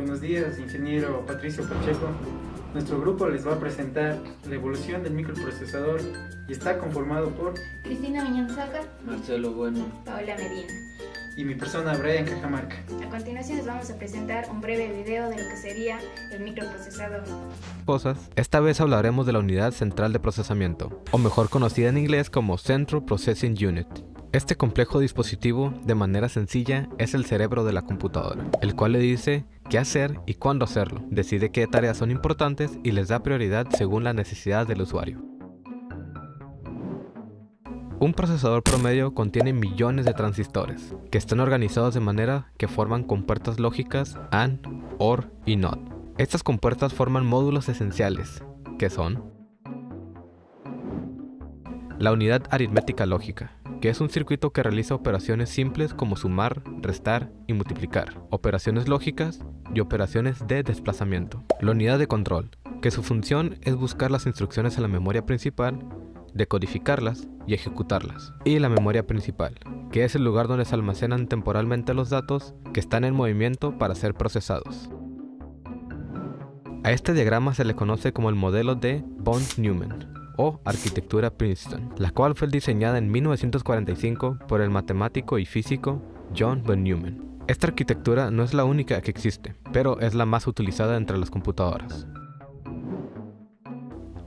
Buenos días, ingeniero Patricio Pacheco. Nuestro grupo les va a presentar la evolución del microprocesador y está conformado por Cristina Miñanzaca, Marcelo Bueno, Paola Medina. y mi persona Brian Cajamarca. A continuación les vamos a presentar un breve video de lo que sería el microprocesador. Esta vez hablaremos de la unidad central de procesamiento, o mejor conocida en inglés como Central Processing Unit. Este complejo dispositivo, de manera sencilla, es el cerebro de la computadora, el cual le dice qué hacer y cuándo hacerlo, decide qué tareas son importantes y les da prioridad según la necesidad del usuario. Un procesador promedio contiene millones de transistores, que están organizados de manera que forman compuertas lógicas AND, OR y NOT. Estas compuertas forman módulos esenciales, que son la unidad aritmética lógica, que es un circuito que realiza operaciones simples como sumar, restar y multiplicar, operaciones lógicas y operaciones de desplazamiento. La unidad de control, que su función es buscar las instrucciones en la memoria principal, decodificarlas y ejecutarlas. Y la memoria principal, que es el lugar donde se almacenan temporalmente los datos que están en movimiento para ser procesados. A este diagrama se le conoce como el modelo de Von-Neumann, o arquitectura Princeton, la cual fue diseñada en 1945 por el matemático y físico John von Neumann. Esta arquitectura no es la única que existe, pero es la más utilizada entre las computadoras.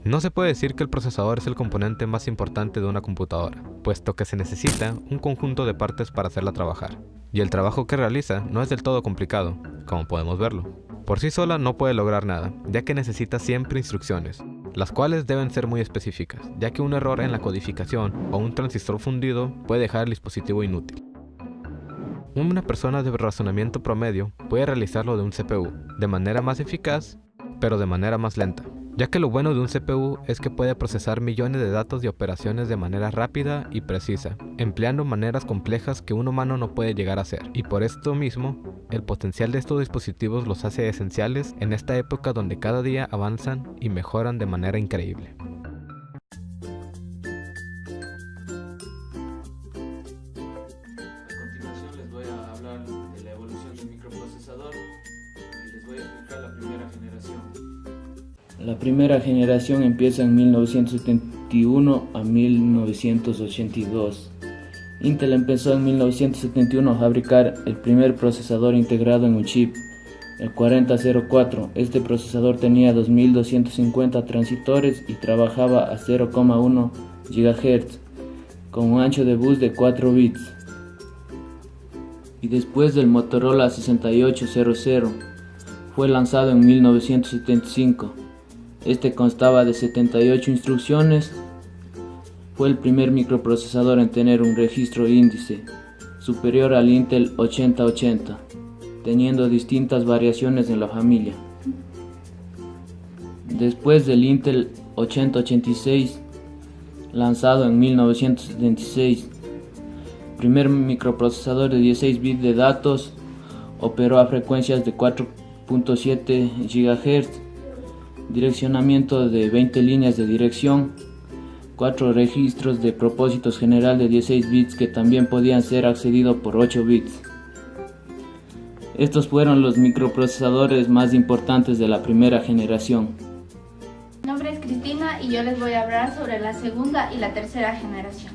No se puede decir que el procesador es el componente más importante de una computadora, puesto que se necesita un conjunto de partes para hacerla trabajar, y el trabajo que realiza no es del todo complicado, como podemos verlo. Por sí sola no puede lograr nada, ya que necesita siempre instrucciones, las cuales deben ser muy específicas, ya que un error en la codificación o un transistor fundido puede dejar el dispositivo inútil. Una persona de razonamiento promedio puede realizarlo de un CPU, de manera más eficaz, pero de manera más lenta, ya que lo bueno de un CPU es que puede procesar millones de datos y operaciones de manera rápida y precisa, empleando maneras complejas que un humano no puede llegar a hacer, y por esto mismo, el potencial de estos dispositivos los hace esenciales en esta época donde cada día avanzan y mejoran de manera increíble. a continuación les voy a hablar de la evolución del microprocesador y les voy a explicar la primera generación. La primera generación empieza en 1971 a 1982. Intel empezó en 1971 a fabricar el primer procesador integrado en un chip, el 4004. Este procesador tenía 2250 transistores y trabajaba a 0,1 GHz con un ancho de bus de 4 bits. Y después del Motorola 6800 fue lanzado en 1975. Este constaba de 78 instrucciones. Fue el primer microprocesador en tener un registro índice superior al Intel 8080, teniendo distintas variaciones en la familia. Después del Intel 8086, lanzado en 1976, primer microprocesador de 16 bits de datos, operó a frecuencias de 4.7 GHz, direccionamiento de 20 líneas de dirección, 4 registros de propósitos general de 16 bits que también podían ser accedidos por 8 bits. Estos fueron los microprocesadores más importantes de la primera generación. Mi nombre es Cristina y yo les voy a hablar sobre la segunda y la tercera generación.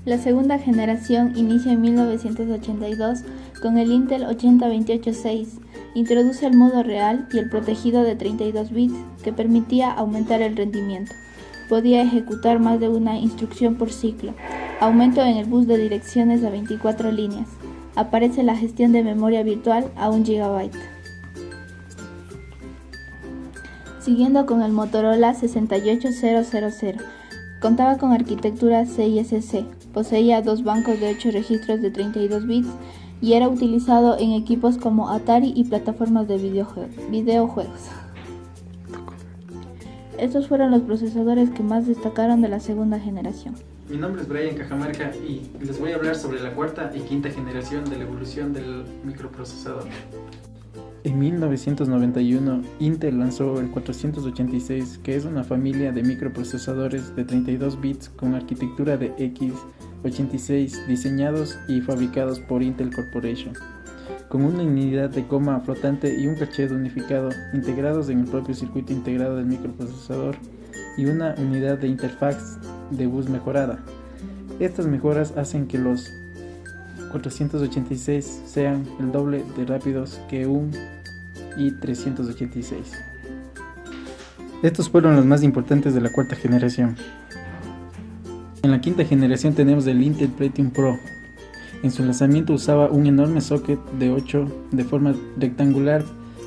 La segunda generación inicia en 1982 con el Intel 80286. Introduce el modo real y el protegido de 32 bits que permitía aumentar el rendimiento. Podía ejecutar más de una instrucción por ciclo. Aumento en el bus de direcciones a 24 líneas. Aparece la gestión de memoria virtual a 1 GB. Siguiendo con el Motorola 68000. Contaba con arquitectura CISC. Poseía 2 bancos de 8 registros de 32 bits y era utilizado en equipos como Atari y plataformas de videojuegos. Estos fueron los procesadores que más destacaron de la segunda generación. Mi nombre es Brian Cajamarca y les voy a hablar sobre la cuarta y quinta generación de la evolución del microprocesador. En 1991, Intel lanzó el 486, que es una familia de microprocesadores de 32 bits con arquitectura de x86 diseñados y fabricados por Intel Corporation. con una unidad de coma flotante y un caché unificado integrados en el propio circuito integrado del microprocesador y una unidad de interfaz de bus mejorada. Estas mejoras hacen que los 486 sean el doble de rápidos que un i386. Estos fueron los más importantes de la cuarta generación. En la quinta generación tenemos el Intel Pentium Pro. En su lanzamiento usaba un enorme socket de 8 de forma rectangular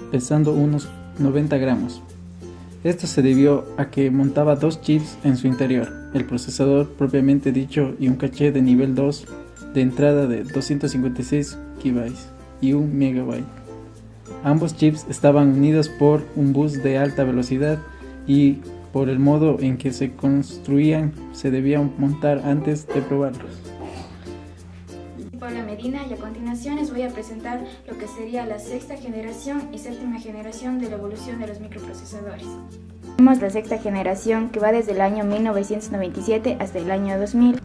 pesando unos 90 gramos. Esto se debió a que montaba dos chips en su interior, el procesador propiamente dicho y un caché de nivel 2 de entrada de 256 KB y 1 MB. Ambos chips estaban unidos por un bus de alta velocidad y por el modo en que se construían se debían montar antes de probarlos. Paula Medina y a continuación les voy a presentar lo que sería la sexta generación y séptima generación de la evolución de los microprocesadores. Tenemos la sexta generación que va desde el año 1997 hasta el año 2000.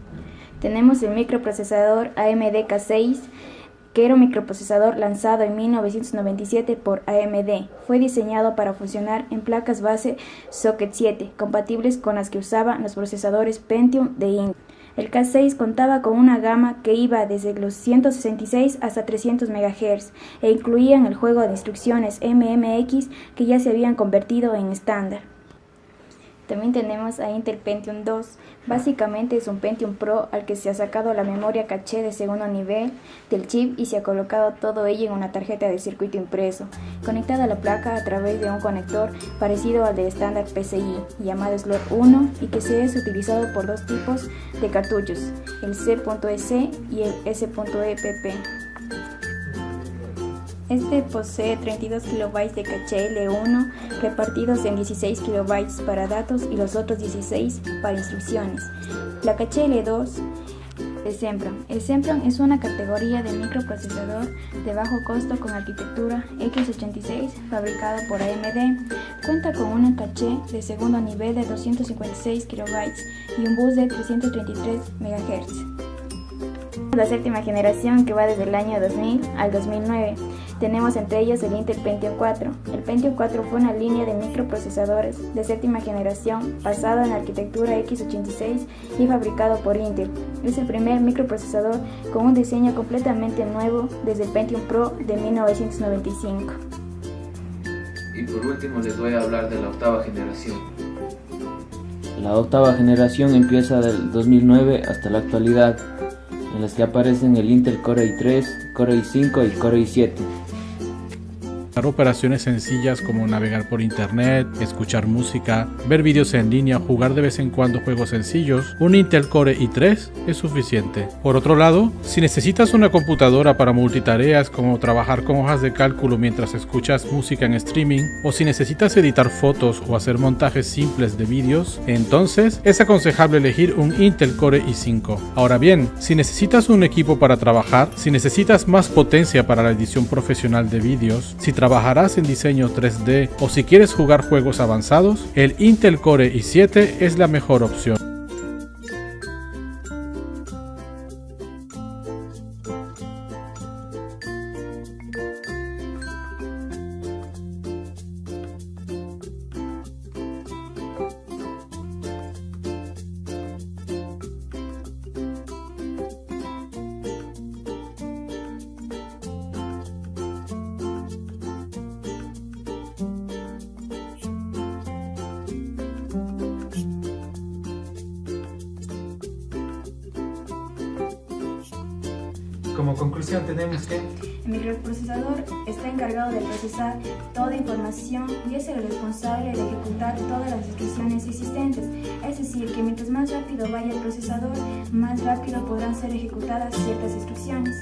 Tenemos el microprocesador AMD K6, que era un microprocesador lanzado en 1997 por AMD. Fue diseñado para funcionar en placas base Socket 7, compatibles con las que usaban los procesadores Pentium de Intel. El K6 contaba con una gama que iba desde los 166 hasta 300 MHz e incluían el juego de instrucciones MMX que ya se habían convertido en estándar. También tenemos a Intel Pentium 2, básicamente es un Pentium Pro al que se ha sacado la memoria caché de segundo nivel del chip y se ha colocado todo ello en una tarjeta de circuito impreso, conectada a la placa a través de un conector parecido al de estándar PCI, llamado slot 1 y que se es utilizado por dos tipos de cartuchos, el C.EC y el S.EPP. Este posee 32 KB de caché L1 repartidos en 16 KB para datos y los otros 16 para instrucciones. La caché L2 es Sempron. El Sempron es una categoría de microprocesador de bajo costo con arquitectura x86 fabricado por AMD. Cuenta con una caché de segundo nivel de 256 KB y un bus de 333 MHz. La séptima generación que va desde el año 2000 al 2009. Tenemos entre ellos el Intel Pentium 4. El Pentium 4 fue una línea de microprocesadores de séptima generación basado en la arquitectura x86 y fabricado por Intel. Es el primer microprocesador con un diseño completamente nuevo desde el Pentium Pro de 1995. Y por último les voy a hablar de la octava generación. La octava generación empieza del 2009 hasta la actualidad, en las que aparecen el Intel Core i3, Core i5 y Core i7. Para operaciones sencillas como navegar por internet, escuchar música, ver vídeos en línea, jugar de vez en cuando juegos sencillos, un Intel Core i3 es suficiente. Por otro lado, si necesitas una computadora para multitareas como trabajar con hojas de cálculo mientras escuchas música en streaming, o si necesitas editar fotos o hacer montajes simples de vídeos, entonces es aconsejable elegir un Intel Core i5. Ahora bien, si necesitas un equipo para trabajar, si necesitas más potencia para la edición profesional de vídeos, si trabajarás en diseño 3D o si quieres jugar juegos avanzados, el Intel Core i7 es la mejor opción. Como conclusión tenemos que El microprocesador está encargado de procesar toda información y es el responsable de ejecutar todas las instrucciones existentes. Es decir, que mientras más rápido vaya el procesador, más rápido podrán ser ejecutadas ciertas instrucciones.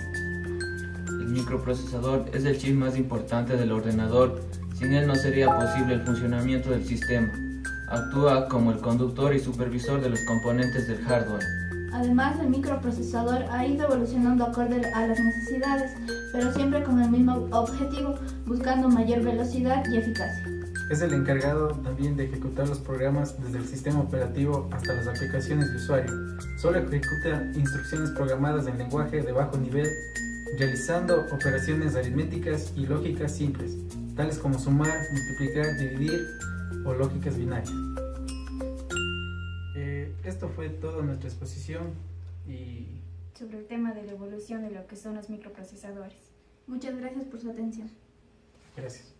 El microprocesador es el chip más importante del ordenador. Sin él no sería posible el funcionamiento del sistema. Actúa como el conductor y supervisor de los componentes del hardware. Además, el microprocesador ha ido evolucionando acorde a las necesidades, pero siempre con el mismo objetivo, buscando mayor velocidad y eficacia. es el encargado también de ejecutar los programas desde el sistema operativo hasta las aplicaciones de usuario. Solo ejecuta instrucciones programadas en lenguaje de bajo nivel realizando operaciones aritméticas y lógicas simples, tales como sumar, multiplicar, dividir o lógicas binarias. Esto fue toda nuestra exposición y sobre el tema de la evolución de lo que son los microprocesadores. Muchas gracias por su atención. gracias.